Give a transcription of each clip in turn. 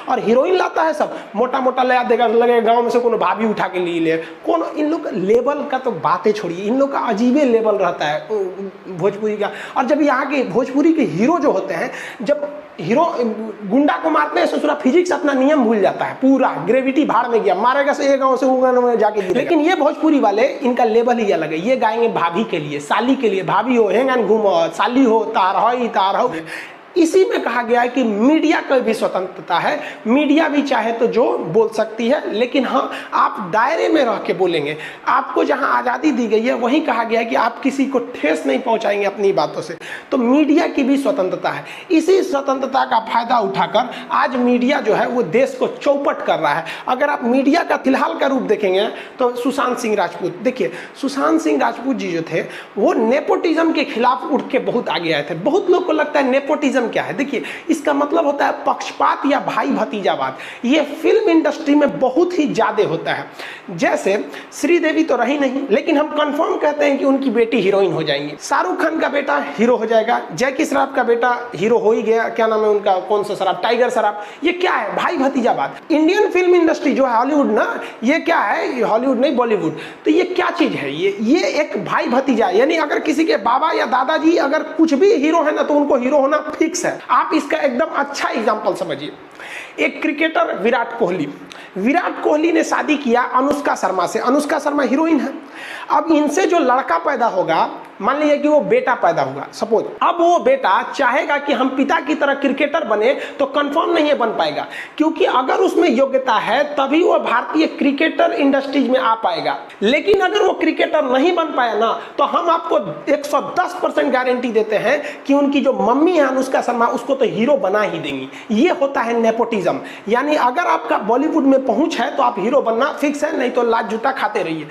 और हीरोइन लाता है सब मोटा मोटा ले देगा, लगे गांव में से कोनो भाभी उठा के ले कौन। इन लोग लेवल का तो बातें छोड़िए, इन लोग का अजीबे लेवल रहता है भोजपुरी का। और जब यहाँ के भोजपुरी के हीरो जो होते हैं, जब हीरो गुंडा को मारते हैं, ससुरा फिजिक्स अपना नियम भूल जाता है, पूरा ग्रेविटी भाड़ में गया, मारेगा से एक गांव से वो गांव में जाके गिरेगा। लेकिन ये भोजपुरी वाले, इनका लेवल ही अलग है। ये गाएंगे भाभी के लिए, साली के लिए, भाभी हो हेंगन घूमो, साली हो तार हो। इसी में कहा गया है कि मीडिया की भी स्वतंत्रता है, मीडिया भी चाहे तो जो बोल सकती है, लेकिन हाँ आप दायरे में रह के बोलेंगे। आपको जहां आज़ादी दी गई है वहीं कहा गया है कि आप किसी को ठेस नहीं पहुंचाएंगे अपनी बातों से। तो मीडिया की भी स्वतंत्रता है। इसी स्वतंत्रता का फायदा उठाकर आज मीडिया जो है वो देश को चौपट कर रहा है। अगर आप मीडिया का फिलहाल का रूप देखेंगे तो सुशांत सिंह राजपूत, देखिए सुशांत सिंह राजपूत जी जो थे वो नेपोटिज्म के खिलाफ उठ के बहुत आगे आए थे। बहुत लोग को लगता है नेपोटिज्म क्या है, देखिए इसका मतलब होता है पक्षपात या भाई भतीजावाद। ये फिल्म इंडस्ट्री में बहुत ही ज्यादा होता है। जैसे श्रीदेवी तो रही नहीं, लेकिन हम कंफर्म कहते हैं कि उनकी बेटी हीरोइन हो जाएंगी। शाहरुख खान का बेटा हीरो हो जाएगा, जैकी श्रॉफ का बेटा हीरो हो ही गया, क्या नाम है उनका, कौन सा श्रॉफ, टाइगर श्रॉफ। ये क्या है, भाई भतीजावाद। इंडियन फिल्म इंडस्ट्री जो है हॉलीवुड ना, ये क्या है, हॉलीवुड नहीं बॉलीवुड, तो ये क्या चीज है, ये एक भाई भतीजा। यानी अगर किसी के बाबा या दादाजी अगर कुछ भी हीरो है ना तो उनको हीरो होना फिक्स है। आप इसका एकदम अच्छा एग्जांपल समझिए। एक क्रिकेटर विराट कोहली ने शादी किया अनुष्का शर्मा से। अनुष्का शर्मा हीरोइन है। अब इनसे जो लड़का पैदा होगा, मान लीजिए कि वो बेटा पैदा हुआ सपोज, अब वो बेटा चाहेगा कि हम पिता की तरह क्रिकेटर बने तो कंफर्म नहीं बन पाएगा, क्योंकि अगर उसमें योग्यता है तभी वो भारतीय क्रिकेटर इंडस्ट्रीज में आ पाएगा। लेकिन अगर वो क्रिकेटर नहीं बन पाया ना, तो हम आपको 110% गारंटी देते हैं कि उनकी जो मम्मी है अनुष्का शर्मा, उसको तो हीरो बना ही देंगी। ये होता है नेपोटिज्म। यानी अगर आपका बॉलीवुड में पहुंच है तो आप हीरो बनना फिक्स है, नहीं तो लात जूता खाते रहिए।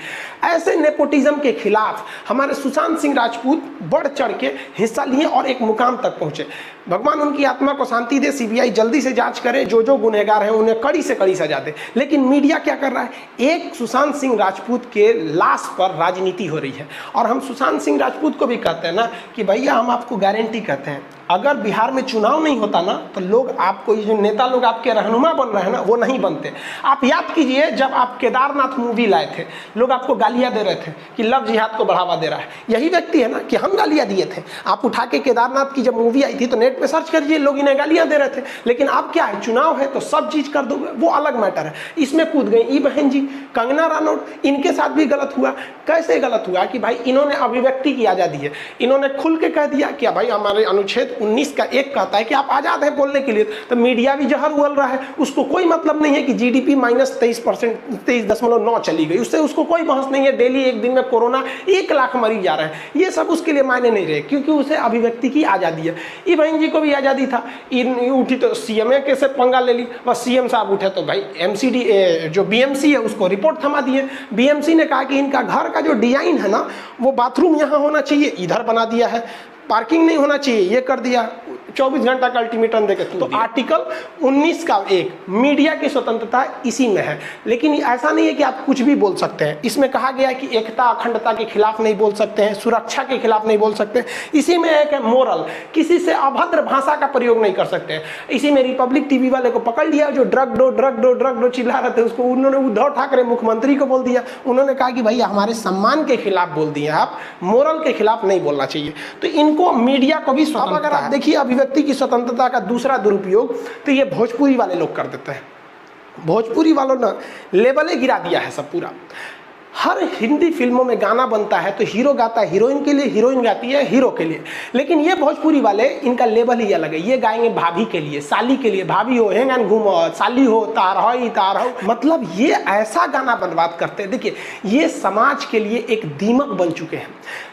ऐसे नेपोटिज्म के खिलाफ हमारे सुशांत सिंह राजपूत बढ़ चढ़ के हिस्सा लिए और एक मुकाम तक पहुंचे। भगवान उनकी आत्मा को शांति दे, सीबीआई जल्दी से जांच करे, जो गुनहगार है उन्हें कड़ी से कड़ी सजा दे। लेकिन मीडिया क्या कर रहा है, एक सुशांत सिंह राजपूत के लाश पर राजनीति हो रही है। और हम सुशांत सिंह राजपूत को भी कहते हैं ना कि भैया हम आपको गारंटी कहते हैं, अगर बिहार में चुनाव नहीं होता ना तो लोग आपको, ये जो नेता लोग आपके रहनुमा बन रहे हैं ना, वो नहीं बनते। आप याद कीजिए जब आप केदारनाथ मूवी लाए थे, लोग आपको गालियां दे रहे थे कि लव जिहाद को बढ़ावा दे रहा है। यही व्यक्ति है ना कि हम गालियां दिए थे। आप उठा के केदारनाथ की जब मूवी आई थी तो नेट पे सर्च करिए, लोग इन्हें गालियां दे रहे थे। लेकिन अब क्या है, चुनाव है तो सब चीज कर दोगे, वो अलग मैटर है। इसमें कूद गई ई बहन जी, कंगना रनौत, इनके साथ भी गलत हुआ। कैसे गलत हुआ कि भाई इन्होंने अभिव्यक्ति की आजादी है, इन्होंने खुल के कह दिया कि भाई हमारे अनुच्छेद 19 का 1 कहता है कि आप आजाद हैं बोलने के लिए। तो मीडिया भी जहर उगल रहा है, उसको कोई मतलब नहीं है कि जीडीपी -23%, 23.9 चली गई, उससे उसको कोई बहस नहीं है। डेली एक दिन में कोरोना 1 लाख मरीज जा रहे हैं, ये सब उसके लिए मायने नहीं रहे, क्योंकि उसे अभिव्यक्ति की आजादी है। ई बहन जी को भी आजादी था, उठी तो सीएमए के से पंगा ले ली, बस सीएम साहब उठे तो भाई एमसीडी जो बीएमसी है उसको रिपोर्ट थमा दिए। बीएमसी ने कहा कि इनका घर का जो डिजाइन है ना, वो बाथरूम यहाँ होना चाहिए, इधर बना दिया है, पार्किंग नहीं होना चाहिए, ये कर दिया। 24 घंटा का अल्टीमेटम देके तो आर्टिकल 19 का 1 मीडिया की स्वतंत्रता इसी में है। लेकिन ऐसा नहीं है कि आप कुछ भी बोल सकते हैं। इसमें कहा गया है कि एकता अखंडता के खिलाफ नहीं बोल सकते हैं, सुरक्षा के खिलाफ नहीं बोल सकते। इसी में एक है मोरल, किसी से अभद्र भाषा का प्रयोग नहीं कर सकते हैं। इसी में रिपब्लिक टीवी वाले को पकड़ लिया जो ड्रग दो चिल्ला रहे थे, उसको उन्होंने उद्धव ठाकरे मुख्यमंत्री को बोल दिया। उन्होंने कहा कि भाई हमारे सम्मान के खिलाफ बोल दिए आप, मोरल के खिलाफ नहीं बोलना चाहिए। तो इनको मीडिया को भी स्वतंत्रता। अगर आप देखिए अभिव्यक्ति की स्वतंत्रता का दूसरा दुरुपयोग तो ये भोजपुरी वाले लोग कर देते हैं। भोजपुरी वालों ने लेवले गिरा दिया है सब पूरा। हर हिंदी फिल्मों में गाना बनता है तो हीरो गाता है हीरोइन के लिए, हीरोइन गाती है हीरो के लिए। लेकिन ये भोजपुरी वाले, इनका लेवल ही अलग है। ये गाएंगे भाभी के लिए, साली के लिए, भाभी हो हेंगन घूमो, साली हो तार हो, मतलब ये ऐसा गाना बर्बाद करते हैं। देखिए ये समाज के लिए एक दीमक बन चुके हैं।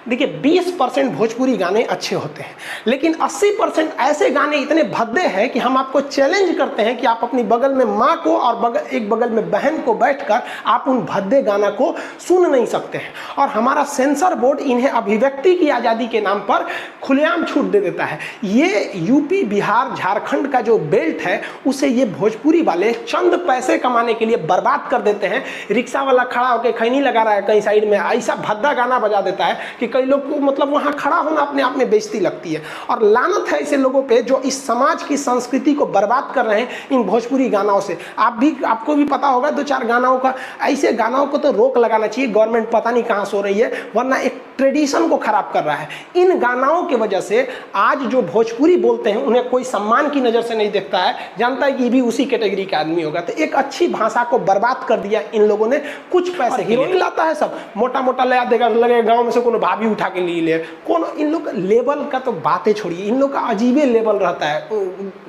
देखिए 20% भोजपुरी गाने अच्छे होते हैं, लेकिन 80% ऐसे गाने इतने भद्दे हैं कि हम आपको चैलेंज करते हैं कि आप अपनी बगल में माँ को और एक बगल में बहन को बैठकर आप उन भद्दे गाना को सुन नहीं सकते हैं। और हमारा सेंसर बोर्ड इन्हें अभिव्यक्ति की आज़ादी के नाम पर खुलेआम छूट दे देता है। ये यूपी, बिहार, झारखंड का जो बेल्ट है उसे ये भोजपुरी वाले चंद पैसे कमाने के लिए बर्बाद कर देते हैं। रिक्शा वाला खड़ा होकर खैनी लगा रहा है कहीं साइड में, ऐसा भद्दा गाना बजा देता है कि कई लोग को मतलब वहाँ खड़ा होना अपने आप में बेइज्जती लगती है। और लानत है ऐसे लोगों पे जो इस समाज की संस्कृति को बर्बाद कर रहे हैं इन भोजपुरी गानों से। आपको भी पता होगा 2-4 गानों का, ऐसे गानों को तो रोक लगाना चाहिए। गवर्नमेंट पता नहीं कहाँ सो रही है, वरना एक ट्रेडिशन को खराब कर रहा है। इन गानों की वजह से आज जो भोजपुरी बोलते हैं उन्हें कोई सम्मान की नज़र से नहीं देखता है, जानता है कि भी उसी कैटेगरी का आदमी होगा। तो एक अच्छी भाषा को बर्बाद कर दिया इन लोगों ने कुछ पैसे। हीरोइन लाता है सब, मोटा मोटा ले देगा, लगे गांव में से कोनो भाभी उठा के ले कौन। इन लोग लेवल का तो बातें छोड़िए, इन लोग का अजीबे लेवल रहता है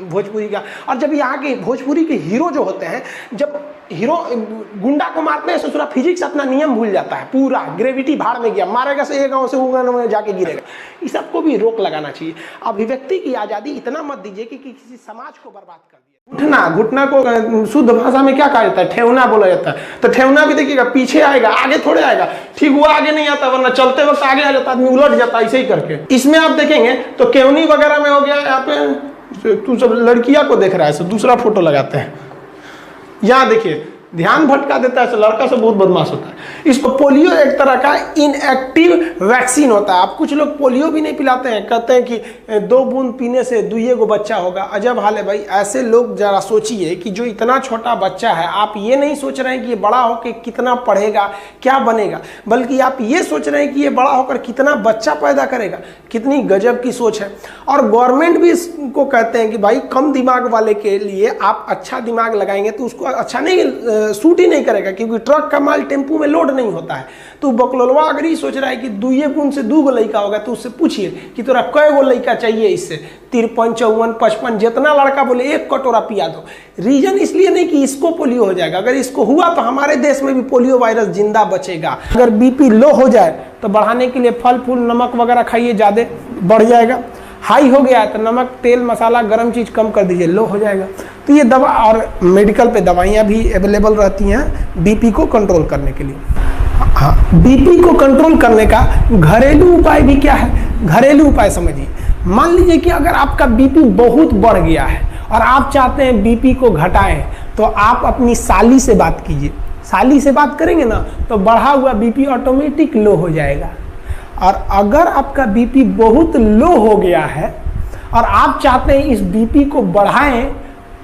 भोजपुरी का। और जब यहाँ के भोजपुरी के हीरो जो होते हैं, जब हीरो गुंडा को मारते हैं ससुरा फिजिक्स अपना नियम भूल जाता है, पूरा ग्रेविटी भाड़ में गया, मारेगा से एक गांव से वो गांव में जाके गिरेगा। इस सबको भी रोक लगाना चाहिए। अभिव्यक्ति की आज़ादी इतना मत दीजिए कि किसी समाज को बर्बाद कर दिए। घुटना को शुद्ध भाषा में क्या कहा जाता है? ठेवना बोला जाता है। तो ठेवना भी देखिएगा पीछे आएगा, आगे थोड़े आएगा। ठीक हुआ आगे नहीं आता, वरना चलते वक्त आगे आ जाता, आदमी उलट जाता ऐसे ही करके। इसमें आप देखेंगे तो केवनी वगैरह में हो गया। यहाँ पे तू सब लड़कियां को देख रहा है, सब दूसरा फोटो लगाते हैं। यहाँ देखिए ध्यान भटका देता है, लड़का से बहुत बदमाश होता है। इसको पोलियो एक तरह का इनएक्टिव वैक्सीन होता है। आप कुछ लोग पोलियो भी नहीं पिलाते हैं, कहते हैं कि 2 बूंद पीने से 2 बच्चा होगा। अजब हाल है भाई। ऐसे लोग जरा सोचिए कि जो इतना छोटा बच्चा है, आप ये नहीं सोच रहे हैं कि ये बड़ा होकर कितना पढ़ेगा, क्या बनेगा, बल्कि आप ये सोच रहे हैं कि ये बड़ा होकर कितना बच्चा पैदा करेगा। कितनी गजब की सोच है। और गवर्नमेंट भी इसको कहते हैं कि भाई कम दिमाग वाले के लिए आप अच्छा दिमाग लगाएंगे तो उसको अच्छा नहीं सूट ही नहीं करेगा, क्योंकि ट्रक का माल टेम्पू में लोड नहीं होता है। तो बकलोलवा अगर ये सोच रहा है कि 2 गुण से 2 लड़का होगा, तो उससे पूछिए कि तोरा कै गो लड़का चाहिए। इससे 53, 54, 55 जितना लड़का बोले 1 कटोरा पिया दो। रीजन इसलिए नहीं कि इसको पोलियो हो जाएगा, अगर इसको हुआ तो हमारे देश में भी पोलियो वायरस जिंदा बचेगा। अगर बीपी लो हो जाए तो बढ़ाने के लिए फल फूल नमक वगैरह खाइए, ज़्यादा बढ़ जाएगा। हाई हो गया है तो नमक, तेल, मसाला, गर्म चीज़ कम कर दीजिए, लो हो जाएगा। तो ये दवा और मेडिकल पे दवाइयाँ भी अवेलेबल रहती हैं बीपी को कंट्रोल करने के लिए। हाँ, बीपी को कंट्रोल करने का घरेलू उपाय भी क्या है? घरेलू उपाय समझिए। मान लीजिए कि अगर आपका बीपी बहुत बढ़ गया है और आप चाहते हैं बीपी को घटाएं, तो आप अपनी साली से बात कीजिए। साली से बात करेंगे ना तो बढ़ा हुआ बीपी ऑटोमेटिक लो हो जाएगा। और अगर आपका बीपी बहुत लो हो गया है और आप चाहते हैं इस बीपी को बढ़ाएं,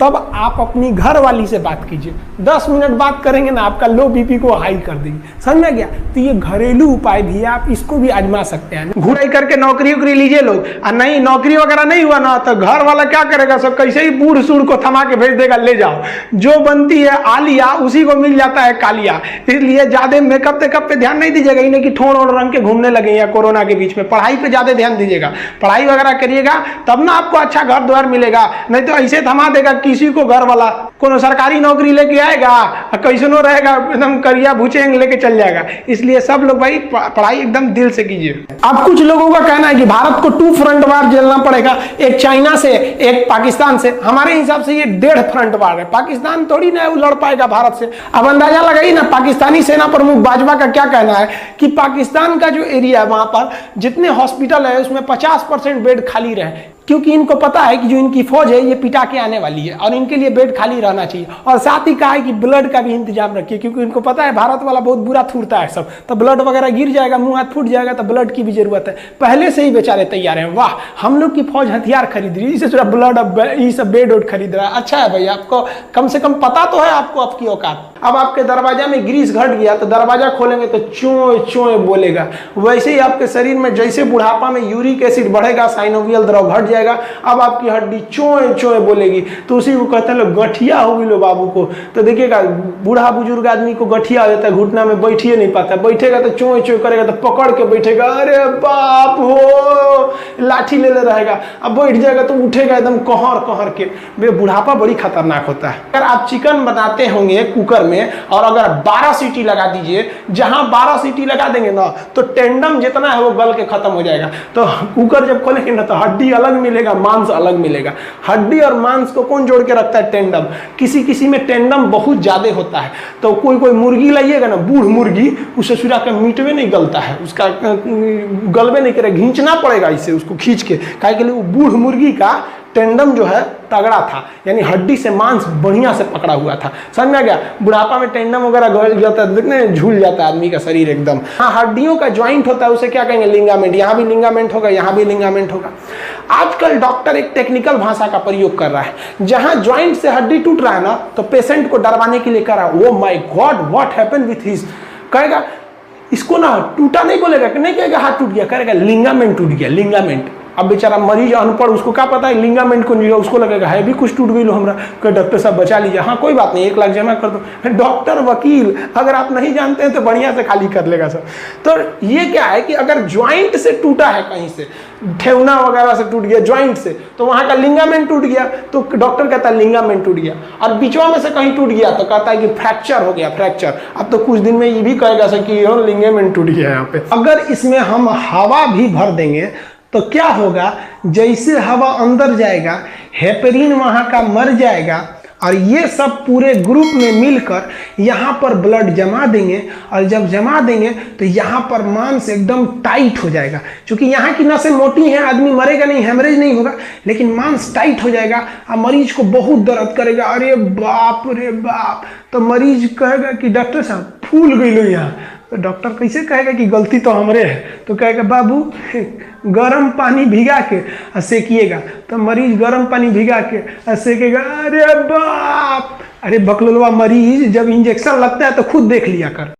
तब आप अपनी घर वाली से बात कीजिए। 10 मिनट बात करेंगे ना, आपका लो बीपी को हाई कर देंगे। समझ में गया? तो ये घरेलू उपाय भी है, आप इसको भी आजमा सकते हैं। घुराई करके नौकरी उकरी लीजिए लोग, और नहीं नौकरी वगैरह नहीं हुआ ना तो घर वाला क्या करेगा, सब कैसे ही बूढ़ सूढ़ को थमा के भेज देगा, ले जाओ। जो बनती है आलिया उसी को मिल जाता है कालिया। इसलिए ज्यादा मेकअप टेकअप पे ध्यान नहीं दीजिएगा, इन्हें कि ठोड़ और रंग के घूमने लगे या कोरोना के बीच में। पढ़ाई पे ज्यादा ध्यान दीजिएगा, पढ़ाई वगैरह करिएगा, तब ना आपको अच्छा घर द्वार मिलेगा। नहीं तो ऐसे थमा देगा किसी को घर वाला, कोनो सरकारी नौकरी लेके आएगा, कैसनो रहेगा, एकदम करिया भूचेंग लेके चल जाएगा। इसलिए सब लोग भाई पढ़ाई एकदम दिल से कीजिए। अब कुछ लोगों का कहना है कि भारत को 2 फ्रंट वार झेलना पड़ेगा, एक चाइना से, एक पाकिस्तान से। हमारे हिसाब से ये 1.5 फ्रंट वार है। पाकिस्तान थोड़ी ना लड़ पाएगा भारत से। अब अंदाजा लगाइए ना, पाकिस्तानी सेना प्रमुख बाजवा का क्या कहना है कि पाकिस्तान का जो एरिया है वहां पर जितने हॉस्पिटल है उसमें 50% बेड खाली रहे, क्योंकि इनको पता है कि जो इनकी फौज है ये पिटा के आने वाली है और इनके लिए बेड खाली रहना चाहिए। और साथ ही कहा है कि ब्लड का भी इंतजाम रखिए, क्योंकि इनको पता है भारत वाला बहुत बुरा थूरता है सब, तो ब्लड वगैरह गिर जाएगा, मुंह हाथ फूट जाएगा, तो ब्लड की भी जरूरत है। पहले से ही बेचारे तैयार हैं। वाह, हम लोग की फौज हथियार खरीद रही है, इससे थोड़ा ब्लड ये सब बेड उड खरीद रहा है। अच्छा है भाई, आपको कम से कम पता तो है आपको आपकी औकात। अब आपके दरवाजा में ग्रीस घट गया तो दरवाजा खोलेंगे तो चोए चोए बोलेगा। वैसे ही आपके शरीर में जैसे बुढ़ापा में यूरिक एसिड बढ़ेगा, साइनोवियल द्रव घट जाएगा, अब आपकी हड्डी चोए चोए बोलेगी। तो उसी को कहते हैं लोग गठिया हो गई लो बाबू को। तो देखिएगा बूढ़ा बुजुर्ग आदमी को गठिया हो जाता है, घुटना में बैठिए नहीं पाता, बैठेगा तो चोए चोए करेगा, तो पकड़ के बैठेगा, अरे बाप हो, लाठी ले रहेगा। अब बैठ जाएगा तो उठेगा एकदम कहर कहर के। बुढ़ापा बड़ी खतरनाक होता है। अगर आप चिकन बनाते होंगे कुकर में में और अगर 12 सीटी लगा दीजिए, जहां 12 सीटी लगा देंगे ना तो टेंडम जितना है वो गल के खत्म हो जाएगा। तो कुकर जब खोलेंगे ना तो हड्डी अलग मिलेगा, मांस अलग मिलेगा। हड्डी और मांस को कौन जोड़ के रखता है? टेंडम। किसी किसी में टेंडम बहुत ज्यादा होता है, तो कोई कोई मुर्गी लाइएगा ना, बूढ़ मुर्गी, उस ससुरा का मीट में नहीं गलता है, उसका गलबे नहीं करेगा, घींचना पड़ेगा इसे, उसको खींच के। काहे के लिए? वो बूढ़ मुर्गी का टेंडम जो है तगड़ा था, यानी हड्डी से मांस बढ़िया से पकड़ा हुआ था। समझ में आ गया? बुढ़ापा में टेंडम वगैरह गल जाता है, देखने झूल जाता है आदमी का शरीर एकदम। हाँ, हड्डियों का ज्वाइंट होता है, उसे क्या कहेंगे? लिगामेंट। यहाँ भी लिगामेंट होगा, यहाँ भी लिगामेंट होगा। आजकल डॉक्टर एक टेक्निकल भाषा का प्रयोग कर रहा है, जहां ज्वाइंट से हड्डी टूट रहा है ना तो पेशेंट को डरवाने के लिए कर रहा है, oh my God what happened with his, कहेगा इसको ना टूटा नहीं बोलेगा, नहीं कहेगा हाथ टूट गया, कहेगा लिगामेंट टूट गया, लिगामेंट। अब बेचारा मरीज अनपढ़, उसको क्या पता है लिगामेंट को नहीं, उसको लगेगा है भी कुछ टूट गई लो हमरा, डॉक्टर साहब बचा लीजिए। हाँ कोई बात नहीं, 1 लाख जमा कर दो। डॉक्टर, वकील, अगर आप नहीं जानते हैं तो बढ़िया से खाली कर लेगा सर। तो ये क्या है कि अगर ज्वाइंट से टूटा है, कहीं से ठेवना वगैरह से टूट गया ज्वाइंट से, तो वहां का लिगामेंट टूट गया, तो डॉक्टर कहता है लिगामेंट टूट गया। और बीचवा में से कहीं टूट गया तो कहता है कि फ्रैक्चर हो गया, फ्रैक्चर। अब तो कुछ दिन में ये भी कहेगा सर कि लिगामेंट टूट गया यहाँ पे। अगर इसमें हम हवा भी भर देंगे तो क्या होगा? जैसे हवा अंदर जाएगा, हेपेरिन वहां का मर जाएगा और ये सब पूरे ग्रुप में मिलकर यहाँ पर ब्लड जमा देंगे, और जब जमा देंगे तो यहाँ पर मांस एकदम टाइट हो जाएगा। क्योंकि यहाँ की नसें मोटी हैं, आदमी मरेगा नहीं, हेमरेज नहीं होगा, लेकिन मांस टाइट हो जाएगा और मरीज को बहुत दर्द करेगा। अरे बाप रे बाप! तो मरीज कहेगा कि डॉक्टर साहब फूल गई लो यहाँ। तो डॉक्टर कैसे कहेगा कि गलती तो हमरे है? तो कहेगा बाबू गर्म पानी भिगा के सेकिएगा। तो मरीज गर्म पानी भिगा के सेकेगा। अरे बाप! अरे बकलोलवा मरीज, जब इंजेक्शन लगता है तो खुद देख लिया कर।